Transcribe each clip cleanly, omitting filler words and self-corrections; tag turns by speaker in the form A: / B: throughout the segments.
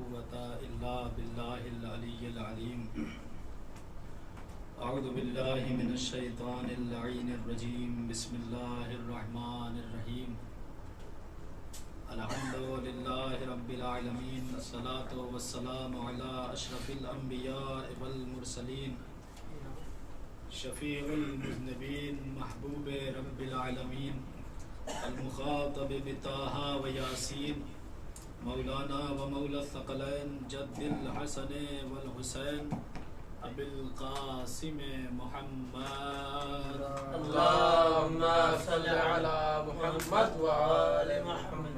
A: قوة إلا بالله العلي العظيم. أعوذ بالله من الشيطان اللعين الرجيم. بسم الله الرحمن الرحيم. الحمد لله رب العالمين. الصلاة والسلام على أشرف الأنبياء والمرسلين شفيع المذنبين محبوب رب العالمين المخاطب بطه وياسين مولانا ومولى الثقلين جد الحسن والحسين ابي القاسم محمد.
B: اللهم صل على محمد وآل محمد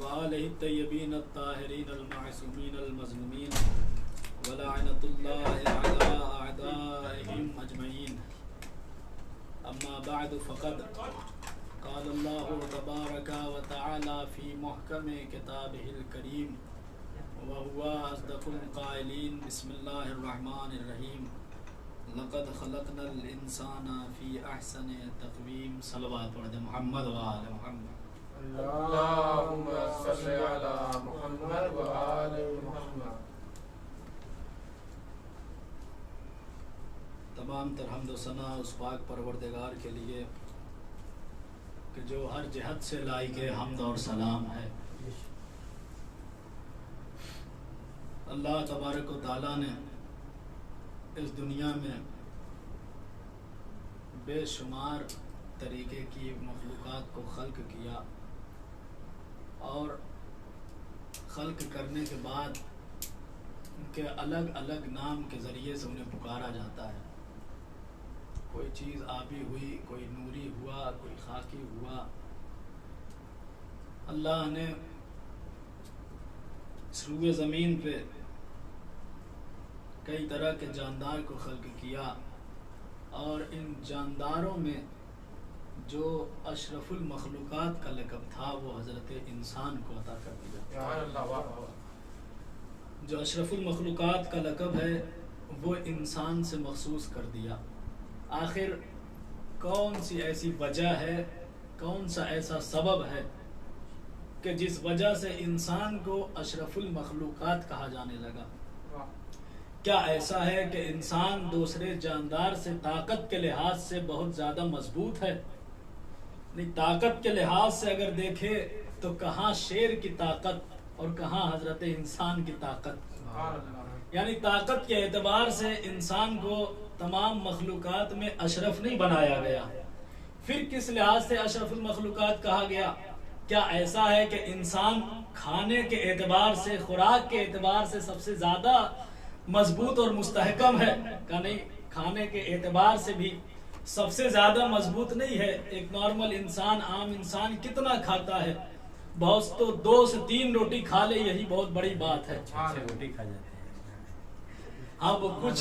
A: وآله الطيبين الطاهرين المعصومين المظلومين ولعنة الله على أعدائهم أجمعين. أما بعد فقد قال الله تبارك وتعالى في محكم كتابه الكريم وهو أصدق القائلين. بسم الله الرحمن الرحيم. لقد خلقنا الإنسان في أحسن تقويم. صلوات على محمد وآل محمد.
B: اللهم صل على محمد وآل محمد.
A: تمام تر حمد و ثنا اس پاک پروردگار کے لیے کہ جو ہر جہت سے لائق حمد اور سلام ہے. اللہ تبارک و تعالیٰ نے اس دنیا میں بے شمار طریقے کی مخلوقات کو خلق کیا اور خلق کرنے کے بعد ان کے الگ الگ نام کے ذریعے سے انہیں پکارا جاتا ہے. کوئی چیز آبی ہوئی، کوئی نوری ہوا، کوئی خاکی ہوا. اللہ نے اس روئے زمین پہ کئی طرح کے جاندار کو خلق کیا اور ان جانداروں میں جو اشرف المخلوقات کا لقب تھا وہ حضرت انسان کو عطا کر دیا. جو اشرف المخلوقات کا لقب ہے وہ انسان سے مخصوص کر دیا. آخر کون سی ایسی وجہ ہے، کون سا ایسا سبب ہے کہ جس وجہ سے انسان کو اشرف المخلوقات کہا جانے لگا؟ کیا ایسا ہے کہ انسان دوسرے جاندار سے طاقت کے لحاظ سے بہت زیادہ مضبوط ہے؟ نہیں، طاقت کے لحاظ سے اگر دیکھے تو کہاں شیر کی طاقت اور کہاں حضرت انسان کی طاقت. یعنی طاقت کے اعتبار سے انسان کو تمام مخلوقات میں اشرف نہیں بنایا گیا. پھر کس لحاظ سے اشرف المخلوقات کہا گیا؟ کیا ایسا ہے کہ انسان کھانے کے اعتبار سے، خوراک کے اعتبار سے سب سے زیادہ مضبوط اور مستحکم ہے؟ کہ نہیں، کھانے کے اعتبار سے بھی سب سے زیادہ مضبوط نہیں ہے. ایک نارمل انسان، عام انسان کتنا کھاتا ہے؟ بہت تو 2 سے 3 روٹی کھا لے یہی بہت بڑی بات ہے.
C: روٹی کھا جاتے ہیں.
A: ہاں، وہ کچھ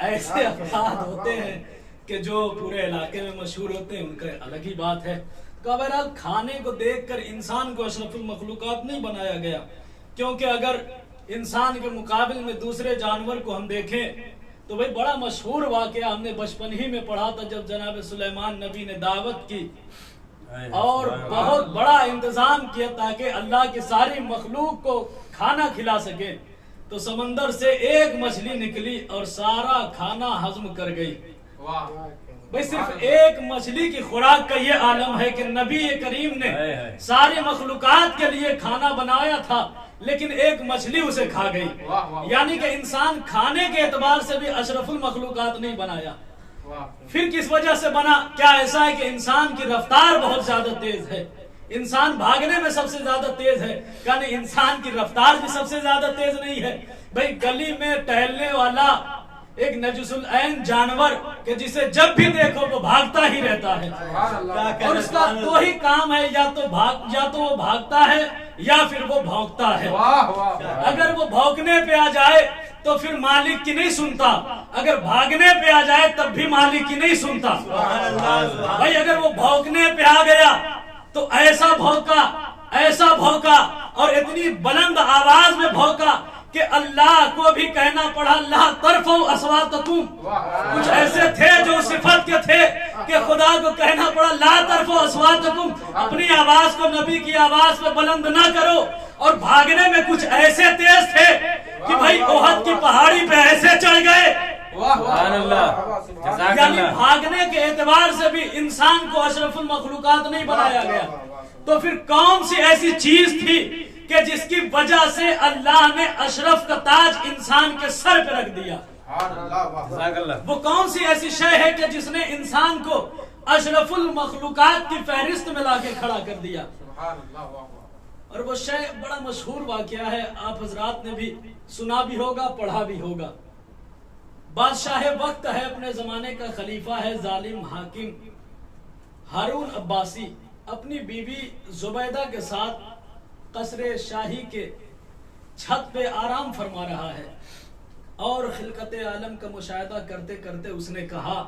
A: ایسے افراد ہوتے ہیں کہ جو پورے علاقے میں مشہور ہوتے ہیں، ان کا الگ ہی بات ہے. تو بہرحال کھانے کو دیکھ کر انسان کو اشرف المخلوقات نہیں بنایا گیا، کیونکہ اگر انسان کے مقابل میں دوسرے جانور کو ہم دیکھیں تو بھئی بڑا مشہور واقعہ ہم نے بچپن ہی میں پڑھا تھا جب جناب سلیمان نبی نے دعوت کی اور بہت بڑا انتظام کیا تاکہ اللہ کی ساری مخلوق کو کھانا کھلا سکے. تو سمندر سے ایک مچھلی نکلی اور سارا کھانا ہضم کر گئی. بھئی صرف ایک مچھلی کی خوراک کا یہ عالم ہے کہ نبی کریم نے ساری مخلوقات کے لیے کھانا بنایا تھا لیکن ایک مچھلی اسے کھا گئی. یعنی کہ انسان کھانے کے اعتبار سے بھی اشرف المخلوقات نہیں بنایا. پھر کس وجہ سے بنا؟ کیا ایسا ہے کہ انسان کی رفتار بہت زیادہ تیز ہے؟ انسان بھاگنے میں سب سے زیادہ تیز ہے، یعنی انسان کی رفتار بھی سب سے زیادہ تیز نہیں ہے. بھئی گلی میں ٹہلنے والا ایک نجس العین جانور کہ جسے جب بھی دیکھو وہ بھاگتا ہی رہتا ہے اور اس کا 2 ہی کام ہے، یا تو وہ بھاگتا ہے یا پھر وہ بھونکتا ہے. اگر وہ بھونکنے پہ آ جائے تو پھر مالک کی نہیں سنتا، اگر بھاگنے پہ آ جائے تب بھی مالک کی نہیں سنتا. بھائی اگر وہ بھونکنے پہ آ گیا تو ایسا بھونکا اور اتنی بلند آواز میں بھونکا کہ اللہ کو بھی کہنا پڑا لا ترفعوا اصواتکم. کچھ ایسے تھے جو صفت کے تھے کہ خدا کو کہنا پڑا لا ترفعوا اصواتکم، اپنی آواز کو نبی کی آواز پہ بلند نہ کرو. اور بھاگنے میں کچھ ایسے ایسے تیز تھے کہ بھائی احد کی پہاڑی پہ ایسے چڑھ گئے. یعنی بھاگنے کے اعتبار سے بھی انسان کو اشرف المخلوقات نہیں بنایا گیا. تو پھر کون سی ایسی چیز تھی کہ جس کی وجہ سے اللہ نے اشرف کا تاج انسان کے سر پہ رکھ دیا؟ وہ کون سی ایسی شے ہے کہ جس نے انسان کو اشرف المخلوقات کی فہرست میں لا کے کھڑا کر دیا؟ اور وہ شے بڑا مشہور واقعہ ہے، آپ حضرات نے بھی سنا بھی ہوگا، پڑھا بھی ہوگا. بادشاہ وقت ہے، اپنے زمانے کا خلیفہ ہے، ظالم حاکم ہارون عباسی، اپنی بیوی زبیدہ کے ساتھ قصر شاہی کے چھت پہ آرام فرما رہا ہے، اور خلقت عالم کا مشاہدہ کرتے کرتے اس نے کہا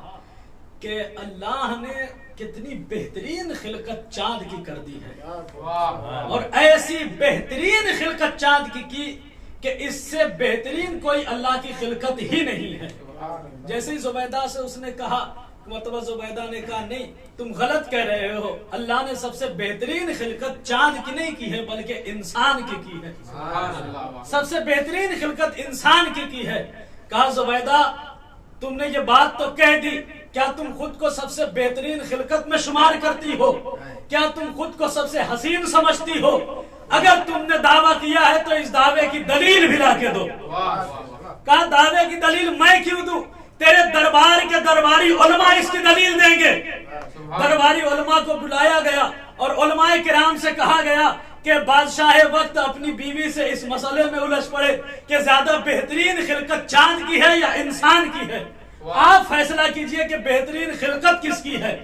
A: کہ اللہ نے کتنی بہترین خلقت چاند کی کر دی ہے، اور ایسی بہترین خلقت چاند کی کہ اس سے بہترین کوئی اللہ کی خلقت ہی نہیں ہے. جیسے ہی زبیدہ سے اس نے کہا، مرتبہ زبیدہ نے کہا نہیں تم غلط کہہ رہے ہو، اللہ نے سب سے بہترین خلقت چاند کی نہیں کی ہے بلکہ انسان کی ہے، سب سے بہترین خلقت انسان کی ہے. کہا زبیدہ تم نے یہ بات تو کہہ دی، کیا تم خود کو سب سے بہترین خلقت میں شمار کرتی ہو؟ کیا تم خود کو سب سے حسین سمجھتی ہو؟ اگر تم نے دعویٰ کیا ہے تو اس دعوے کی دلیل بھی لا کے دو. کہا دعوے کی دلیل میں کیوں دوں؟ تیرے دربار کے درباری علماء اس کی دلیل دیں گے. درباری علماء کو بلایا گیا اور علماء کرام سے کہا گیا کہ بادشاہ وقت اپنی بیوی سے اس مسئلے میں الجھ پڑے کہ زیادہ بہترین خلقت چاند کی ہے یا انسان کی ہے، آپ فیصلہ کیجئے کہ بہترین خلقت کس کی ہے.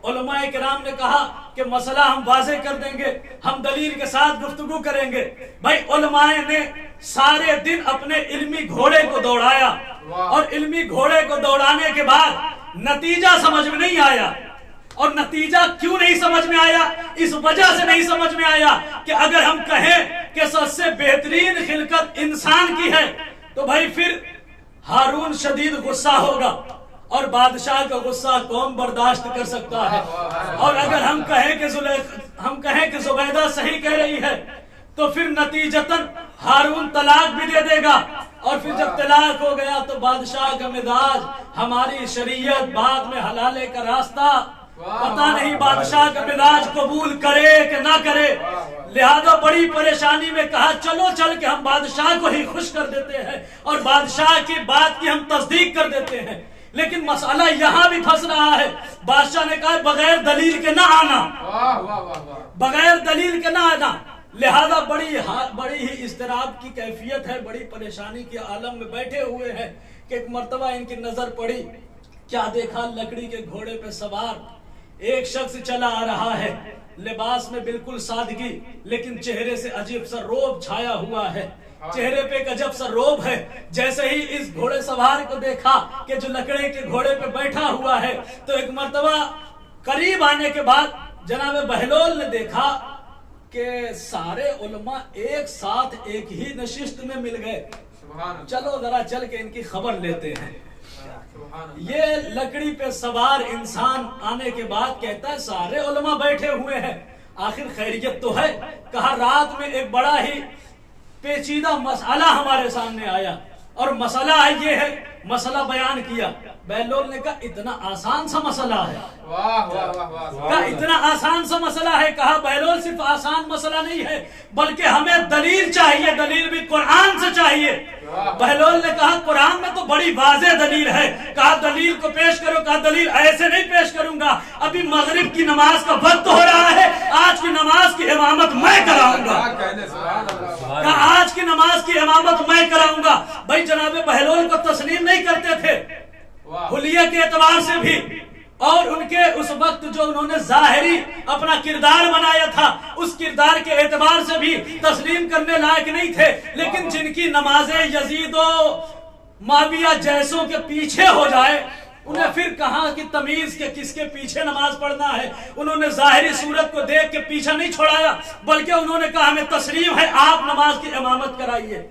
A: علماء کرام نے کہا کہ مسئلہ ہم واضح کر دیں گے، ہم دلیل کے ساتھ گفتگو کریں گے. بھائی علماء نے سارے دن اپنے علمی گھوڑے کو دوڑایا، اور علمی گھوڑے کو دوڑانے کے بعد نتیجہ سمجھ میں نہیں آیا. اور نتیجہ کیوں نہیں سمجھ میں آیا؟ اس وجہ سے نہیں سمجھ میں آیا کہ اگر ہم کہیں کہ سب سے بہترین خلقت انسان کی ہے تو بھائی پھر ہارون شدید غصہ ہوگا، اور بادشاہ کا غصہ کون برداشت کر سکتا ہے؟ اور اگر ہم کہیں کہ زبیدہ صحیح کہہ رہی ہے تو پھر نتیجتاً ہارون طلاق بھی دے دے گا، اور پھر جب طلاق ہو گیا تو بادشاہ کا مزاج، ہماری شریعت بعد میں حلالے کا راستہ، پتہ نہیں بادشاہ کا مزاج قبول کرے کہ نہ کرے. لہذا بڑی پریشانی میں کہا چلو چل کے ہم بادشاہ کو ہی خوش کر دیتے ہیں اور بادشاہ کی بات کی ہم تصدیق کر دیتے ہیں. لیکن مسئلہ یہاں بھی پھنس رہا ہے. بادشاہ نے کہا بغیر دلیل کے نہ آنا، بغیر دلیل کے نہ آنا. لہذا بڑی ہی اضطراب کی کیفیت ہے، بڑی پریشانی کے عالم میں بیٹھے ہوئے ہیں کہ ایک مرتبہ ان کی نظر پڑی. کیا دیکھا؟ لکڑی کے گھوڑے پہ سوار ایک شخص چلا آ رہا ہے، لباس میں بالکل سادگی، لیکن چہرے سے عجیب سا روب چھایا ہوا ہے. چہرے پہ ایک عجب سا روب ہے. جیسے ہی اس گھوڑے سوار کو دیکھا کہ جو لکڑے کے گھوڑے پہ بیٹھا ہوا ہے، تو ایک مرتبہ قریب آنے کے بعد جناب بہلول نے دیکھا کہ سارے علماء ایک ساتھ ایک ہی نشست میں مل گئے. چلو ذرا چل کے ان کی خبر لیتے ہیں. یہ لکڑی پہ سوار انسان آنے کے بعد کہتا ہے سارے علماء بیٹھے ہوئے ہیں، آخر خیریت تو ہے. کہا رات میں ایک بڑا ہی پیچیدہ مسئلہ ہمارے سامنے آیا، اور مسئلہ یہ ہے. مسئلہ بیان کیا. بہلول نے کہا اتنا آسان سا مسئلہ ہے؟ کہا اتنا آسان سا مسئلہ ہے؟ کہا بہلول صرف آسان مسئلہ نہیں ہے بلکہ ہمیں دلیل چاہیے، دلیل بھی قرآن سے چاہیے. بہلول نے کہا قرآن میں تو بڑی واضح دلیل ہے. کہا دلیل کو پیش کرو. کہا دلیل ایسے نہیں پیش کروں گا، ابھی مغرب کی نماز کا وقت ہو رہا ہے، آج کی نماز کی امامت میں کراؤں گا. کہا آج کی نماز کی امامت میں کراؤں گا. بھائی جناب بہلول کو تسلیم نہیں کرتے تھے حلیہ کے اعتبار سے بھی، اور ان کے اس وقت جو انہوں نے ظاہری اپنا کردار بنایا تھا اس کردار کے اعتبار سے بھی تسلیم کرنے لائق نہیں تھے. لیکن جن کی نمازیں یزید و معاویہ جیسوں کے پیچھے ہو جائے، انہیں پھر کہاں کی تمیز کے کس کے پیچھے نماز پڑھنا ہے. انہوں نے ظاہری صورت کو دیکھ کے پیچھا نہیں چھوڑایا بلکہ انہوں نے کہا ہمیں تسلیم ہے، آپ نماز کی امامت کرائیے.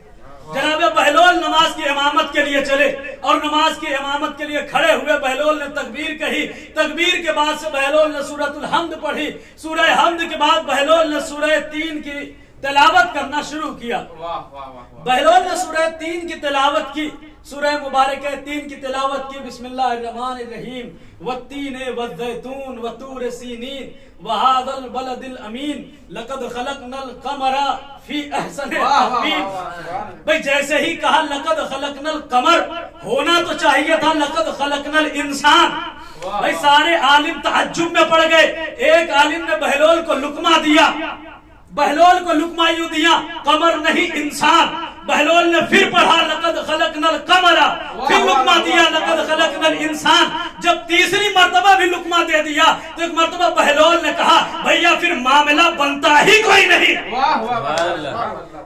A: جناب بہلول نماز کی امامت کے لیے چلے، اور نماز کی امامت کے لیے کھڑے ہوئے بہلول نے تکبیر کہی. تکبیر کے بعد سے بہلول نے سورۃ الحمد پڑھی. سورہ حمد کے بعد بہلول نے سورہ 3 کی تلاوت کرنا شروع کیا. بہلول نے سورہ 3 کی تلاوت کی, سورہ مبارکہ 3 کی تلاوت کی. بسم اللہ الرحمن الرحیم. والتین والزیتون وطور سینین وہذا البلد الامین لقد خلقنا القمر فی احسن تقویم. بھئی جیسے ہی کہا لقد خلقنا القمر, ہونا تو چاہیے تھا لقد خلقنا الانسان. بھئی سارے عالم تعجب میں پڑ گئے. ایک عالم نے بہلول کو لقمہ دیا, بہلول کو لقمہ یوں دیا, قمر نہیں انسان. بہلول نے پھر پڑھا لقد خلقنا القمر, پھر لقمہ دیا لقد خلقنا الانسان. جب تیسری مرتبہ بھی لقمہ دے دیا تو ایک مرتبہ بہلول نے کہا بھیا پھر معاملہ بنتا ہی کوئی نہیں.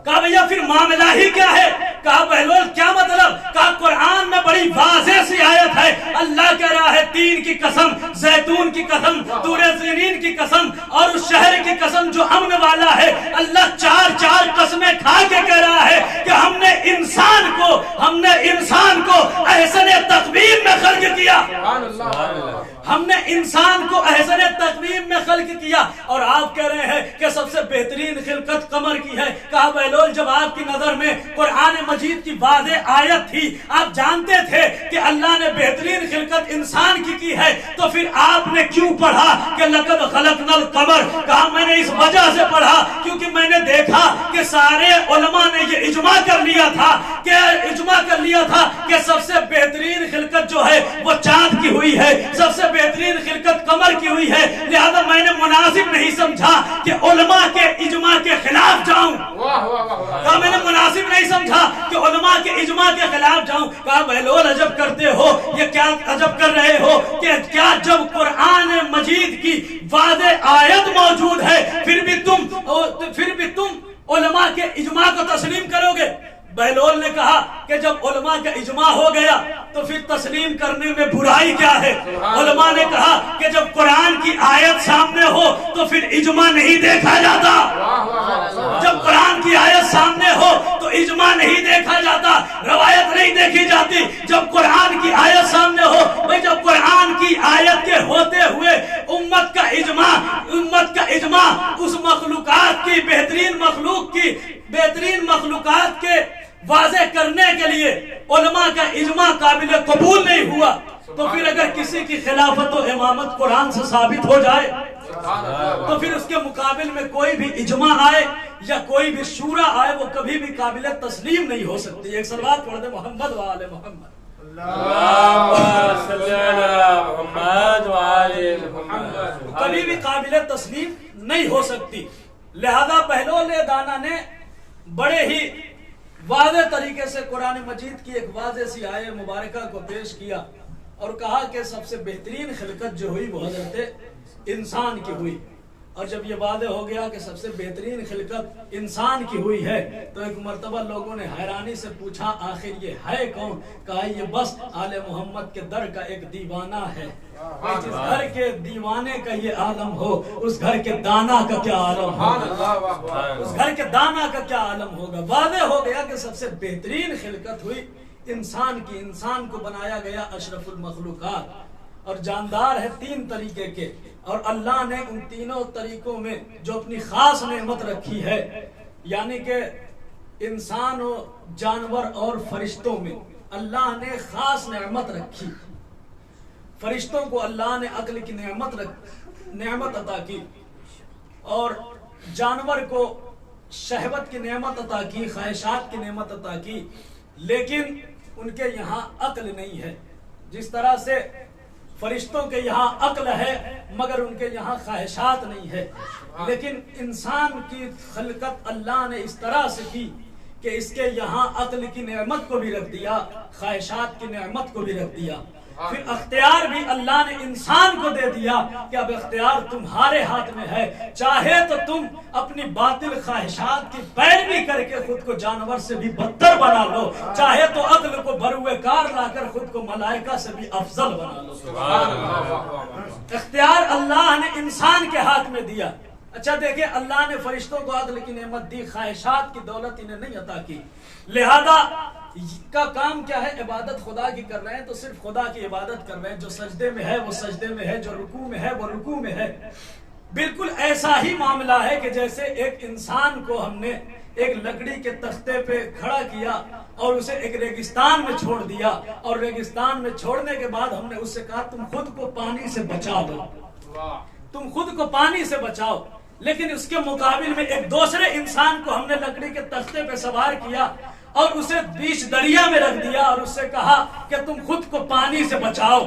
A: کہا بھیا پھر معاملہ ہی کیا ہے؟ کہا بہلول کیا مطلب؟ کہا قرآن میں بڑی واضح سی آیت ہے, اللہ کہہ رہا ہے تین کی قسم, زیتون کی قسم, طور سینین کی قسم اور اس شہر کی قسم جو امن والا ہے. اللہ چار چار قسمیں کھا کے کہہ رہا ہے کہ ہم نے انسان کو احسن تقویم میں خلق کیا. ہم نے انسان کو احسن تقویم میں خلق کیا. اور آپ کہہ رہے ہیں کہ سب سے بہترین خلقت قمر کی ہے. کہا بہلول جب آپ کی نظر میں قرآن مجید کی واضح آیت تھی, آپ جانتے تھے کہ اللہ نے بہترین خلقت انسان کی ہے, تو پھر آپ نے کیوں پڑھا کہ لقد خلقنا القمر؟ کہا میں نے اس وجہ سے پڑھا کیونکہ میں نے دیکھا کہ سارے علماء نے یہ اجماع کر لیا تھا کہ سب سے بہترین خلقت جو ہے وہ چاند کی ہوئی ہے, سب سے بہترین خلقت قمر کی ہوئی ہے. لہذا میں نے مناسب نہیں سمجھا کہ علماء کے اجماع کے خلاف جاؤں. کہا میں نے مناسب نہیں سمجھا کہ علماء کے اجماع کے خلاف جاؤں. کہا بہلول عجب کرتے ہو, یہ کیا عجب کر رہے ہو کہ کیا جب قرآن مجید کی واضح آیت موجود ہے پھر بھی تم علماء کے اجماع کو تسلیم کرو گے؟ بہلول نے کہا کہ جب علماء کا اجماع ہو گیا تو پھر تسلیم کرنے میں برائی کیا ہے؟ علماء نے کہا کہ جب قرآن کی آیت سامنے ہو تو پھر اجماع نہیں دیکھا جاتا. جب قرآن کی آیت سامنے ہو تو اجماع نہیں دیکھا جاتا, روایت نہیں دیکھی جاتی. جب قرآن کی آیت سامنے ہو, بھئی جب قرآن کی آیت کے ہوتے ہوئے امت کا اجماع اس مخلوقات کی بہترین مخلوقات کے واضح کرنے کے لیے علماء کا اجماع قابل قبول نہیں ہوا, تو پھر اگر کسی کی خلافت و امامت قرآن سے ثابت ہو جائے تو پھر اس کے مقابل میں کوئی بھی اجماع آئے یا کوئی بھی شورا آئے وہ کبھی بھی قابل تسلیم نہیں ہو سکتی. ایک صلوات پڑھ دے محمد و آل محمد. کبھی بھی قابل تسلیم نہیں ہو سکتی. لہذا بہلول دانا نے بڑے ہی واضح طریقے سے قرآن مجید کی ایک واضح سی آیت مبارکہ کو پیش کیا اور کہا کہ سب سے بہترین خلقت جو ہوئی وہ حضرت انسان کی ہوئی. اور جب یہ واضح ہو گیا کہ سب سے بہترین خلقت انسان کی ہوئی ہے تو ایک مرتبہ لوگوں نے حیرانی سے پوچھا آخر یہ ہے کون؟ کہا یہ بس آل محمد کے در کا ایک دیوانہ ہے. جس گھر کے دیوانے کا یہ عالم ہو اس گھر کے دانا کا کیا عالم ہوگا, اس گھر کے دانا کا کیا عالم ہوگا. واضح ہو گیا کہ سب سے بہترین خلقت ہوئی انسان کی. انسان کو بنایا گیا اشرف المخلوقات اور جاندار ہے 3 طریقے کے, اور اللہ نے ان تینوں طریقوں میں جو اپنی خاص نعمت رکھی ہے, یعنی کہ انسان و جانور اور فرشتوں میں اللہ نے خاص نعمت رکھی. فرشتوں کو اللہ نے عقل کی نعمت عطا کی اور جانور کو شہوت کی نعمت عطا کی, خواہشات کی نعمت عطا کی, لیکن ان کے یہاں عقل نہیں ہے. جس طرح سے فرشتوں کے یہاں عقل ہے مگر ان کے یہاں خواہشات نہیں ہے, لیکن انسان کی خلقت اللہ نے اس طرح سے کی کہ اس کے یہاں عقل کی نعمت کو بھی رکھ دیا, خواہشات کی نعمت کو بھی رکھ دیا. پھر اختیار بھی اللہ نے انسان کو دے دیا کہ اب اختیار تمہارے ہاتھ میں ہے, چاہے تو تم اپنی باطل خواہشات کی پیروی کر کے خود کو جانور سے بھی بدتر بنا لو, چاہے تو عقل کو بروئے کار لا کر خود کو ملائکہ سے بھی افضل بنا لو. اختیار اللہ نے انسان کے ہاتھ میں دیا. اچھا دیکھیں, اللہ نے فرشتوں کو عقل کی نعمت دی, خواہشات کی دولت انہیں نہیں عطا کی. لہذا کا کام کیا ہے؟ عبادت خدا کی کر رہے ہیں تو صرف خدا کی عبادت کر رہے ہیں. جو سجدے میں ہے وہ سجدے میں ہے, جو رکوع میں ہے وہ رکوع میں ہے. بالکل ایسا ہی معاملہ ہے کہ جیسے ایک انسان کو ہم نے ایک لکڑی کے تختے پہ کھڑا کیا اور اسے ایک ریگستان میں چھوڑ دیا، اور ریگستان میں چھوڑنے کے بعد ہم نے اس سے کہا تم خود کو پانی سے بچا دو، تم خود کو پانی سے بچاؤ، لیکن اس کے مقابل میں ایک دوسرے انسان کو ہم نے لکڑی کے تختے پہ سوار کیا اور اسے بیچ دریا میں رکھ دیا اور اس سے کہا کہ تم خود کو پانی سے بچاؤ۔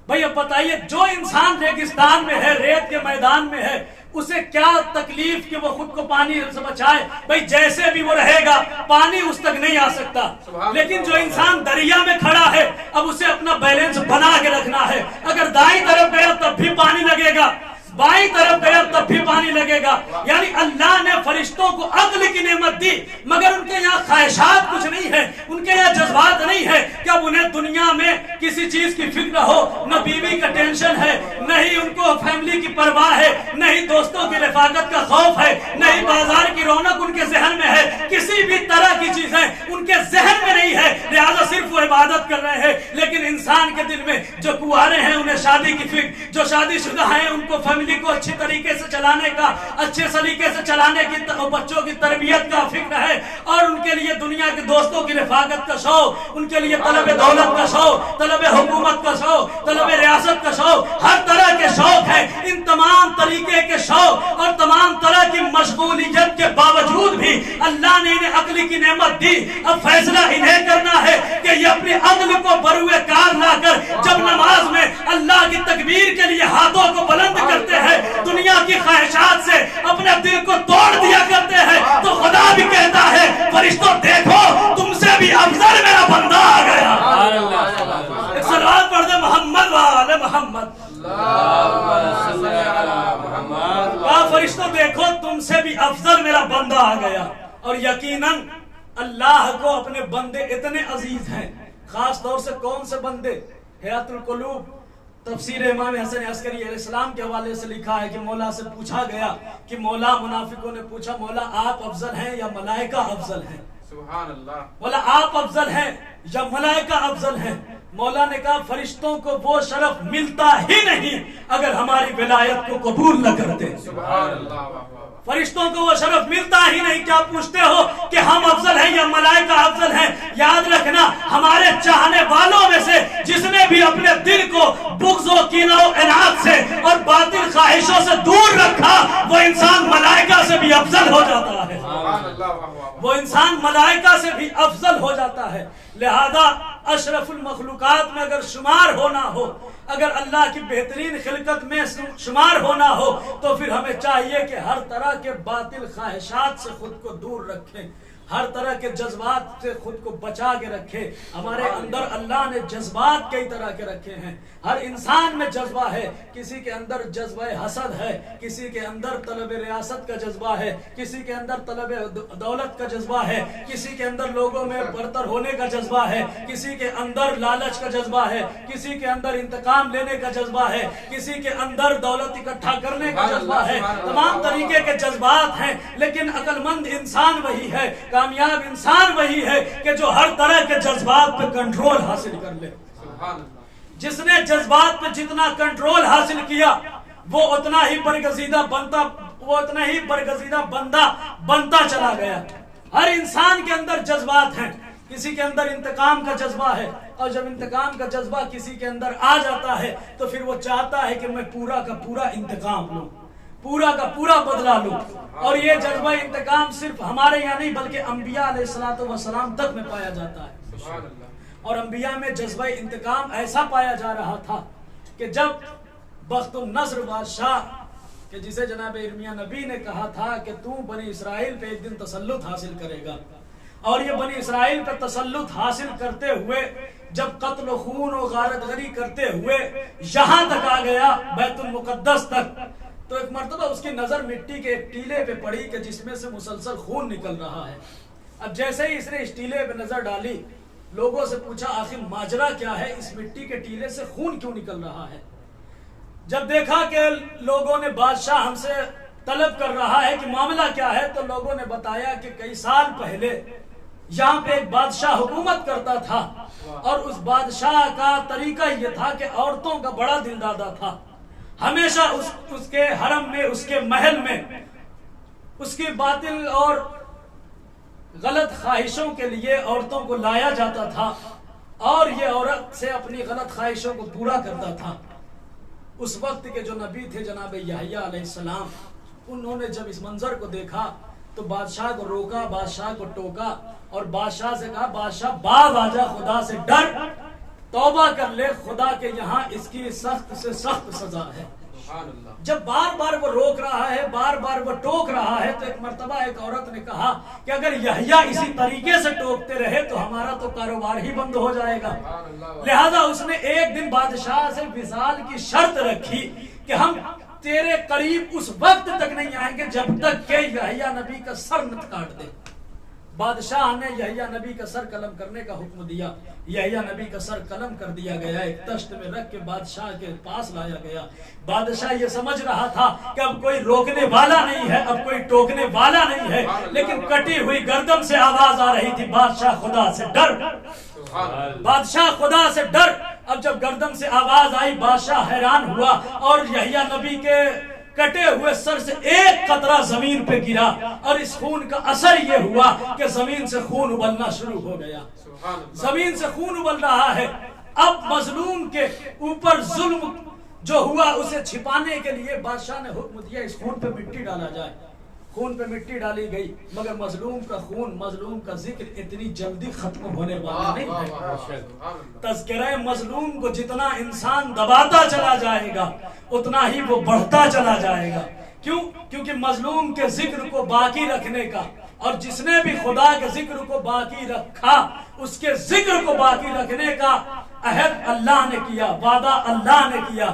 A: بھئی اب بتائیے، جو انسان ریگستان میں ہے، ریت کے میدان میں ہے، اسے کیا تکلیف کہ وہ خود کو پانی سے بچائے؟ بھئی جیسے بھی وہ رہے گا پانی اس تک نہیں آ سکتا، لیکن جو انسان دریا میں کھڑا ہے اب اسے اپنا بیلنس بنا کے رکھنا ہے، اگر دائیں طرف گیا تب بھی پانی لگے گا، بائیں طرف گیا تب بھی پانی لگے گا۔ یعنی اللہ نے فرشتوں کو عقل کی نعمت دی، مگر ان کے یہاں خواہشات کچھ نہیں ہے، ان کے یہاں جذبات نہیں ہے کہ اب انہیں دنیا میں کسی چیز کی فکر ہو، نہ بیوی کا ٹینشن ہے، نہ ہی ان کو فیملی کی پرواہ ہے، نہ ہی دوستوں کی رفاقت کا خوف ہے، نہ ہی بازار کی رونق ان کے ذہن میں ہے، کسی بھی طرح کی چیزیں ان کے ذہن میں نہیں ہے، لہذا صرف وہ عبادت کر رہے ہیں۔ لیکن انسان کے دل میں جو کنوارے ہیں انہیں شادی کی فکر، جو شادی شدہ ہیں ان کو فیملی کو اچھی طریقے سے چلانے کا، اچھے سلیقے سے چلانے کی، بچوں کی تربیت کا فکر ہے، اور ان کے لیے دنیا کے دوستوں کی رفاقت کا شوق، ان کے لیے طلب دولت کا شوق، طلب حکومت کا شوق، طلب ریاست کا شوق، ہر طرح کے شوق ہے۔ ان تمام طریقے کے شوق اور تمام طرح کی مشغولیت کے باوجود بھی اللہ نے انہیں عقل کی نعمت دی۔ اب فیصلہ انہیں کرنا ہے کہ یہ اپنی عقل کو بروئے کار لا کر جب نماز میں اللہ کی تکبیر کے لیے ہاتھوں کو بلند کرتے ہیں، دنیا کی خواہشات سے اپنے دل کو توڑ دیا کرتے ہیں، تو خدا بھی کہتا ہے فرشتوں دیکھو تم سے بھی افضل میرا بندہ آ گیا۔ ایک صلوات پڑھ دے محمد وآل محمد۔ کہا فرشتوں دیکھو تم سے بھی افضل میرا بندہ آ گیا۔ اور یقیناً اللہ کو اپنے بندے اتنے عزیز ہیں، خاص طور سے کون سے بندے؟ حیات القلوب تفسیر امام حسن عسکری علیہ السلام کے حوالے سے لکھا ہے کہ مولا سے پوچھا گیا کہ مولا، منافقوں نے پوچھا مولا آپ افضل ہیں یا ملائکہ افضل ہیں؟ سبحان اللہ۔ مولا آپ افضل ہیں یا ملائکہ افضل ہیں؟ مولا نے کہا فرشتوں کو وہ شرف ملتا ہی نہیں اگر ہماری ولایت کو قبول نہ کرتے۔ سبحان اللہ۔ فرشتوں کو وہ شرف ملتا ہی نہیں۔ کیا پوچھتے ہو کہ ہم افضل ہیں یا ملائکہ افضل ہیں؟ یاد رکھنا ہمارے چاہنے والوں میں سے جس نے بھی اپنے دل کو بغض و کینہ و عناد سے اور باطل خواہشوں سے دور رکھا، وہ انسان ملائکہ سے بھی افضل ہو جاتا ہے، وہ انسان ملائکہ سے بھی افضل ہو جاتا ہے۔ لہذا اشرف المخلوقات میں اگر شمار ہونا ہو، اگر اللہ کی بہترین خلقت میں شمار ہونا ہو، تو پھر ہمیں چاہیے کہ ہر طرح کے باطل خواہشات سے خود کو دور رکھیں، ہر طرح کے جذبات سے خود کو بچا کے رکھے۔ ہمارے اندر اللہ نے جذبات کئی طرح کے رکھے ہیں، ہر انسان میں جذبہ ہے، کسی کے اندر جذبہ حسد ہے، کسی کے اندر طلب ریاست کا جذبہ ہے، کسی کے اندر طلب دولت کا جذبہ ہے، کسی کے اندر لوگوں میں برتر ہونے کا جذبہ ہے، کسی کے اندر لالچ کا جذبہ ہے، کسی کے اندر انتقام لینے کا جذبہ ہے، کسی کے اندر دولت اکٹھا کرنے کا جذبہ ہے۔ تمام طریقے کے جذبات ہیں، لیکن عقل مند انسان وہی ہے، کامیاب انسان وہی ہے کہ جو ہر طرح کے جذبات پہ کنٹرول حاصل کر لے۔ جس نے جذبات پہ جتنا کنٹرول حاصل کیا وہ اتنا ہی برگزیدہ بندہ بنتا چلا گیا۔ ہر انسان کے اندر جذبات ہیں، کسی کے اندر انتقام کا جذبہ ہے، اور جب انتقام کا جذبہ کسی کے اندر آ جاتا ہے تو پھر وہ چاہتا ہے کہ میں پورا کا پورا انتقام لوں، پورا کا پورا بدلہ لوں۔ اور یہ جذبہ انتقام صرف ہمارے یہاں نہیں بلکہ انبیاء علیہ السلام تک میں پایا جاتا ہے۔ اور انبیاء میں جذبہ انتقام ایسا پایا جا رہا تھا کہ جب بخت النصر بادشاہ کہ جسے جناب ارمیہ نبی نے کہا تھا کہ تو بنی اسرائیل پہ ایک دن تسلط حاصل کرے گا، اور یہ بنی اسرائیل پہ تسلط حاصل کرتے ہوئے جب قتل و خون و غارت غری کرتے ہوئے یہاں تک آ گیا بیت المقدس تک، تو ایک مرتبہ اس کی نظر مٹی کے ایک ٹیلے پہ پڑی کہ جس میں سے مسلسل خون نکل رہا ہے۔ اب جیسے ہی اس نے اس ٹیلے پہ نظر ڈالی، لوگوں سے پوچھا آخر ماجرا کیا ہے، اس مٹی کے ٹیلے سے خون کیوں نکل رہا ہے؟ جب دیکھا کہ لوگوں نے بادشاہ ہم سے طلب کر رہا ہے کہ معاملہ کیا ہے، تو لوگوں نے بتایا کہ کئی سال پہلے یہاں پہ ایک بادشاہ حکومت کرتا تھا، اور اس بادشاہ کا طریقہ یہ تھا کہ عورتوں کا بڑا دل دادا تھا، ہمیشہ اس کے حرم میں، اس کے محل میں اس کی باطل اور غلط خواہشوں کے لیے عورتوں کو لایا جاتا تھا اور یہ عورت سے اپنی غلط خواہشوں کو پورا کرتا تھا۔ اس وقت کے جو نبی تھے جناب یحییٰ علیہ السلام، انہوں نے جب اس منظر کو دیکھا تو بادشاہ کو روکا، بادشاہ کو ٹوکا اور بادشاہ سے کہا بادشاہ باز آ جا، خدا سے ڈر، توبہ کر لے، خدا کے یہاں اس کی سخت سے سخت سزا ہے۔ جب بار بار وہ روک رہا ہے، بار بار وہ ٹوک رہا ہے، تو ایک مرتبہ ایک عورت نے کہا کہ اگر یحییٰ اسی طریقے سے ٹوکتے رہے تو ہمارا تو کاروبار ہی بند ہو جائے گا۔ لہذا اس نے ایک دن بادشاہ سے وصال کی شرط رکھی کہ ہم تیرے قریب اس وقت تک نہیں آئیں گے جب تک کہ یحییٰ نبی کا سر نہ کاٹ دے۔ بادشاہ نے یحییٰ نبی کا سر قلم کرنے کا حکم دیا۔ یحییٰ نبی کا سر قلم کر دیا گیا، ایک تشت میں رکھ کے بادشاہ کے پاس لایا گیا۔ بادشاہ یہ سمجھ رہا تھا کہ اب کوئی روکنے والا نہیں ہے، اب کوئی ٹوکنے والا نہیں ہے، لیکن کٹی ہوئی گردن سے آواز آ رہی تھی بادشاہ خدا سے ڈر، بادشاہ خدا سے ڈر۔ اب جب گردن سے آواز آئی بادشاہ حیران ہوا اور یحییٰ نبی کے کٹے ہوئے سر سے ایک قطرہ زمین پہ گرا اور اس خون کا اثر یہ ہوا کہ زمین سے خون ابلنا شروع ہو گیا، زمین سے خون ابل رہا ہے۔ اب مظلوم کے اوپر ظلم جو ہوا اسے چھپانے کے لیے بادشاہ نے حکم دیا اس خون پہ مٹی ڈالا جائے۔ خون پہ مٹی ڈالی گئی، مگر مظلوم کا خون، مظلوم کا ذکر اتنی جلدی ختم ہونے والا نہیں ہے۔ تذکرہ مظلوم کو جتنا انسان دباتا چلا جائے گا اتنا ہی وہ بڑھتا چلا جائے گا۔ کیوں؟ کیونکہ مظلوم کے ذکر کو باقی رکھنے کا، اور جس نے بھی خدا کے ذکر کو باقی رکھا اس کے ذکر کو باقی رکھنے کا عہد اللہ نے کیا، وعدہ اللہ نے کیا۔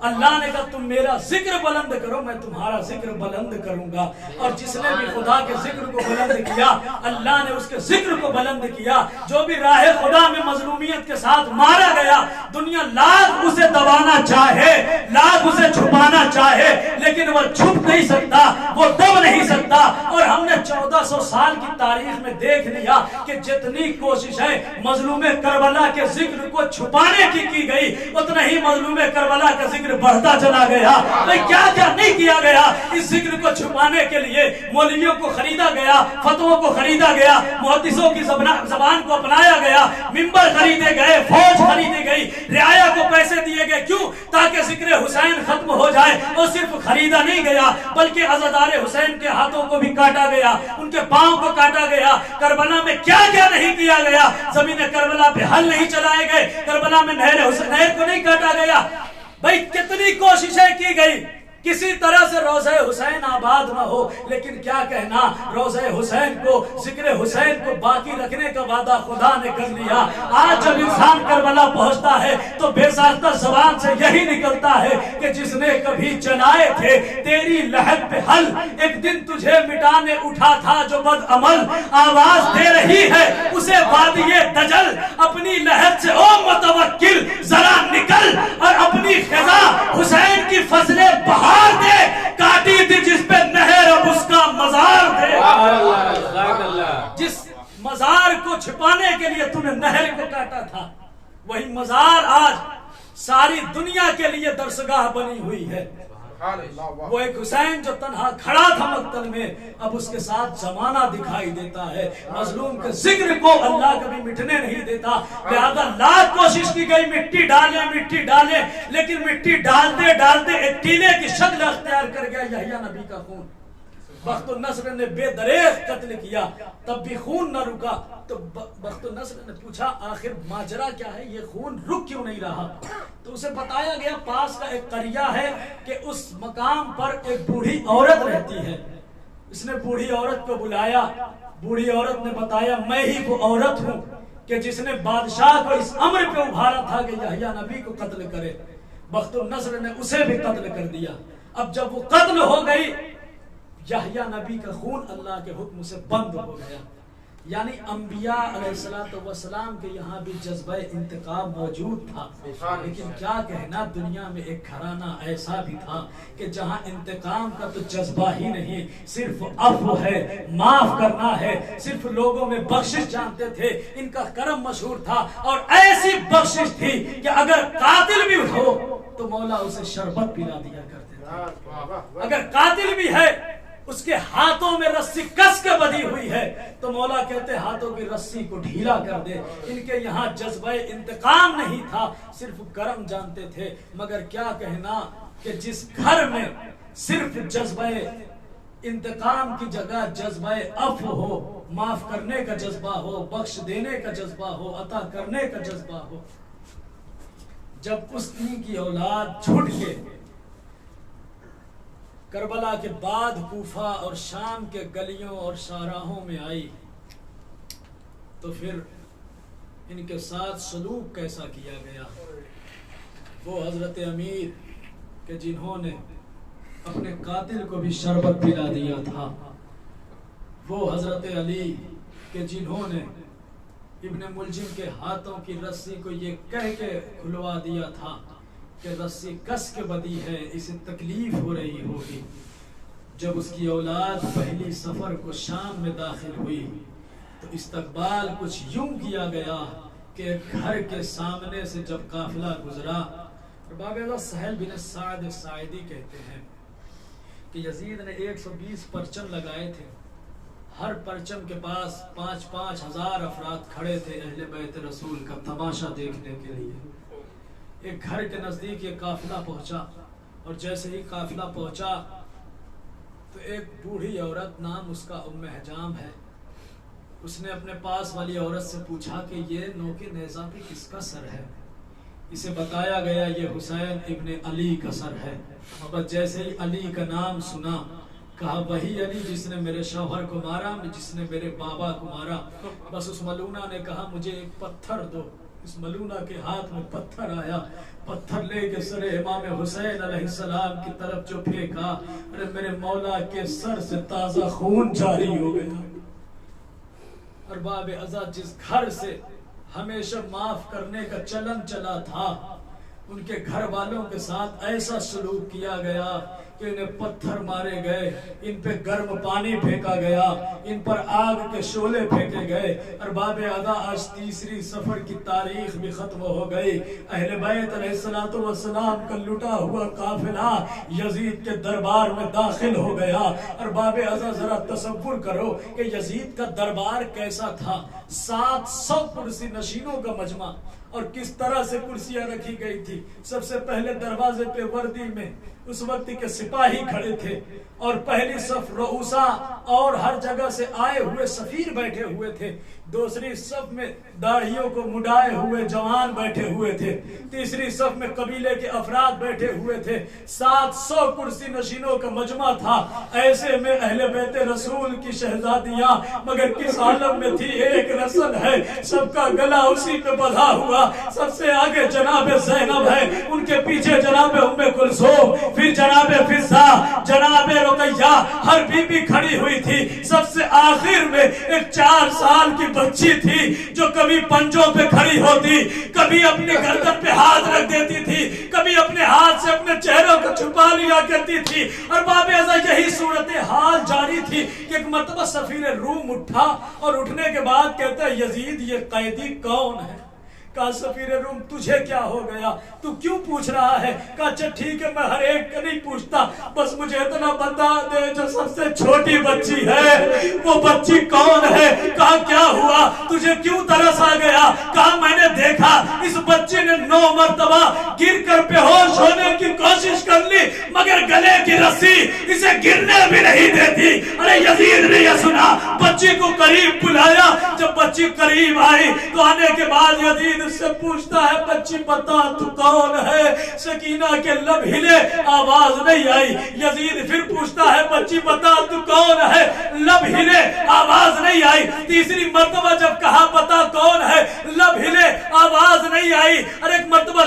A: اللہ نے کہا تم میرا ذکر بلند کرو میں تمہارا ذکر بلند کروں گا، اور جس نے بھی خدا کے ذکر کو بلند کیا اللہ نے اس کے ذکر کو بلند کیا۔ جو بھی راہ خدا میں مظلومیت کے ساتھ مارا گیا، دنیا لاکھ اسے دبانا چاہے، لاکھ اسے چھپانا چاہے، لیکن وہ چھپ نہیں سکتا، وہ دب نہیں سکتا۔ اور ہم نے 1400 سال کی تاریخ میں دیکھ لیا کہ جتنی کوششیں مظلوم کربلا کے ذکر کو چھپانے کی گئی، اتنا ہی مظلوم کربلا کا ذکر بڑھتا چلا گیا۔ کیا کیا نہیں کیا گیا اس ذکر کو چھپانے کے لیے؟ مولویوں کو خریدا گیا، فتووں کو خریدا گیا، محدثوں کی زبان کو اپنایا گیا، منبر خریدے گئے، فوج خریدی گئی، رعایا کو پیسے دیے گئے۔ کیوں؟ تاکہ ذکر حسین ختم ہو جائے۔ اور صرف خریدا نہیں گیا بلکہ عزادار حسین کے ہاتھوں کو بھی کاٹا گیا، ان کے پاؤں کو کاٹا گیا۔ کربلا میں کیا کیا نہیں کیا گیا؟ زمین کربلا پہ حل نہیں چلائے گئے، کربلا میں نہر کو نہیں کاٹا گیا۔ بھائی کتنی کوششیں کی گئی، کسی طرح سے روضہ حسین آباد نہ ہو، لیکن کیا کہنا، روضہ حسین کو، ذکر حسین کو باقی رکھنے کا وعدہ خدا نے کر لیا۔ آج جب انسان کربلا پہنچتا ہے تو بے ساختہ زبان سے یہی نکلتا ہے کہ جس نے کبھی چلائے تھے تیری لہد پہ حل، ایک دن تجھے مٹانے اٹھا تھا جو بد عمل، آواز دے رہی ہے اسے وادی دجل، اپنی لہد سے او متوکل ذرا نکل اور اپنی خزاں حسین کی فضلیں بہار دے، کاٹی تھی جس پہ نہر اب اس کا مزار دے۔ جس مزار کو چھپانے کے لیے تم نے نہر کو کاٹا تھا، وہی مزار آج ساری دنیا کے لیے درسگاہ بنی ہوئی ہے۔ وہ ایک حسین جو تنہا کھڑا تھا مقتل میں، اب اس کے ساتھ زمانہ دکھائی دیتا ہے۔ مظلوم کے ذکر کو اللہ کبھی مٹنے نہیں دیتا۔ لہذا لاکھ کوشش کی گئی مٹی ڈالیں، لیکن مٹی ڈالتے ڈالتے ایک ٹیلے کی شکل اختیار کر گیا یحییٰ نبی کا خون۔ بخت النصر نے بے دریغ قتل کیا، تب بھی خون نہ رکا۔ تو بخت النصر نے پوچھا آخر ماجرا کیا ہے، یہ خون رک کیوں نہیں رہا؟ تو اسے بتایا گیا پاس کا ایک قریہ ہے کہ اس مقام پر ایک بوڑھی عورت رہتی ہے۔ اس نے بوڑھی عورت کو بلایا، بوڑھی عورت نے بتایا میں ہی وہ عورت ہوں کہ جس نے بادشاہ کو اس امر پہ ابھارا تھا کہ یحییٰ نبی کو قتل کرے۔ بخت النصر نے اسے بھی قتل کر دیا۔ اب جب وہ قتل ہو گئی، یحییٰ نبی کا خون اللہ کے حکم سے بند ہو گیا۔ یعنی انبیاء علیہ السلام کے یہاں بھی جذبہ انتقام موجود تھا، لیکن کیا کہنا دنیا میں ایک گھرانہ ایسا بھی تھا کہ جہاں انتقام کا تو جذبہ ہی نہیں، صرف عفو ہے، معاف کرنا ہے، صرف لوگوں میں بخشش جانتے تھے، ان کا کرم مشہور تھا، اور ایسی بخشش تھی کہ اگر قاتل بھی ہو تو مولا اسے شربت پلا دیا کرتے تھے، اگر قاتل بھی ہے اس کے ہاتھوں میں رسی کس کے بدھی ہوئی ہے تو مولا کہتے ہاتھوں کی رسی کو ڈھیلا کر دے۔ ان کے یہاں جذبہ انتقام نہیں تھا، صرف کرم جانتے تھے۔ مگر کیا کہنا کہ جس گھر میں صرف جذبہ انتقام کی جگہ جذبہ عفو ہو، معاف کرنے کا جذبہ ہو، بخش دینے کا جذبہ ہو، عطا کرنے کا جذبہ ہو، جب اس کی اولاد چھوٹ کے کربلا کے بعد کوفہ اور شام کے گلیوں اور شاہراہوں میں آئی تو پھر ان کے ساتھ سلوک کیسا کیا گیا۔ وہ حضرت امیر کہ جنہوں نے اپنے قاتل کو بھی شربت پلا دیا تھا، وہ حضرت علی کہ جنہوں نے ابن ملجم کے ہاتھوں کی رسی کو یہ کہہ کے کھلوا دیا تھا کہ رسی کس کے بدی ہے، اسے تکلیف ہو رہی ہوگی۔ جب اس کی اولاد پہلی سفر کو شام میں داخل ہوئی تو استقبال کچھ یوں کیا گیا کہ گھر کے سامنے سے جب قافلہ گزرا، باب سہل بن سعد ساعدی کہتے ہیں کہ یزید نے 120 پرچم لگائے تھے، ہر پرچم کے پاس 5,000 افراد کھڑے تھے اہل بیت رسول کا تماشا دیکھنے کے لیے۔ ایک گھر کے نزدیک یہ قافلہ پہنچا، اور جیسے ہی قافلہ پہنچا تو ایک بوڑھی عورت، نام اس کا ام حجام ہے، اس نے اپنے پاس والی عورت سے پوچھا کہ یہ نوک نیزہ پہ کس کا سر ہے؟ اسے بتایا گیا یہ حسین ابن علی کا سر ہے۔ بس جیسے ہی علی کا نام سنا، کہا وہی علی جس نے میرے شوہر کو مارا، جس نے میرے بابا کو مارا۔ بس اس ملونہ نے کہا مجھے ایک پتھر دو۔ اس ملونہ کے ہاتھ میں پتھر آیا، پتھر لے کے سر امام حسین علیہ السلام کی طرف جو پھینکا، ارے میرے مولا کے سر سے تازہ خون جاری ہو گیا۔ اور باب ازا جس گھر سے ہمیشہ معاف کرنے کا چلن چلا تھا، ان کے گھر والوں کے ساتھ ایسا سلوک کیا گیا کہ انہیں پتھر مارے گئے، ان پہ گرم پانی پھینکا گیا، ان پر آگ کے شعلے پھینکے گئے۔ اور باب ادا آج تیسری سفر کی تاریخ بھی ختم ہو گئی۔ اہل بیت علیہ السلام کا لٹا ہوا قافلہ یزید کے دربار میں داخل ہو گیا۔ اور باب ازا ذرا تصور کرو کہ یزید کا دربار کیسا تھا، 700 کرسی نشینوں کا مجمع، اور کس طرح سے کرسیاں رکھی گئی تھی۔ سب سے پہلے دروازے پہ وردی میں اس وقت کے سپاہی کھڑے تھے، اور پہلی صف رؤسا اور ہر جگہ سے آئے ہوئے سفیر بیٹھے ہوئے تھے، دوسری صف میں داڑھیوں کو مڈائے ہوئے جوان بیٹھے ہوئے تھے، تیسری صف میں قبیلے کے افراد بیٹھے ہوئے تھے۔ 700 کرسی نشینوں کا مجمع تھا۔ ایسے میں اہل بیت رسول کی شہزادیاں مگر کس عالم میں تھی، ایک رسل ہے، سب کا گلا اسی پہ بندھا ہوا۔ سب سے آگے جناب زینب ہے، ان کے پیچھے جناب ام کلثوم، پھر جناب فضہ، جناب رقیہ، ہر بی بی کھڑی ہوئی تھی۔ سب سے آخر میں ایک 4 سال کی بچی تھی جو کبھی پنجوں پہ کھڑی ہوتی، کبھی اپنے گردن پہ ہاتھ رکھ دیتی تھی، کبھی اپنے ہاتھ سے اپنے چہروں کو چھپا لیا کرتی تھی۔ اور باب ازا یہی صورتحال جاری تھی کہ ایک مرتبہ سفیر روم اٹھا، اور اٹھنے کے بعد کہتا ہے یزید یہ قیدی کون ہے؟ کہا سفیر روم تجھے کیا ہو گیا، تو کیوں پوچھ رہا ہے؟ کہا اچھا ٹھیک ہے میں ہر ایک کا نہیں پوچھتا، بس مجھے اتنا بتا دے جو سب سے چھوٹی بچی ہے وہ بچی کون ہے؟ کہا کیا ہوا، تجھے کیوں ترس آ گیا؟ کہا میں نے دیکھا اس بچے نے 9 مرتبہ گر کر بے ہوش ہونے کی کوشش کر لی، مگر گلے کی رسی اسے گرنے بھی نہیں دیتی۔ ارے یزید نے یہ سنا، بچی کو قریب بلایا، جب بچی قریب آئی تو آنے کے بعد یزید سے پوچھتا ہے بچی بتا تو کون ہے؟ سکینہ کے لب ہلے، آواز نہیں آئی۔ یزید پھر پوچھتا ہے بچی بتا تو کون ہے؟ لب ہلے، آواز نہیں آئی۔ تیسری مرتبہ جب کہا بتا کون ہے، لب ہلے، آواز نہیں آئی۔ اور ایک مرتبہ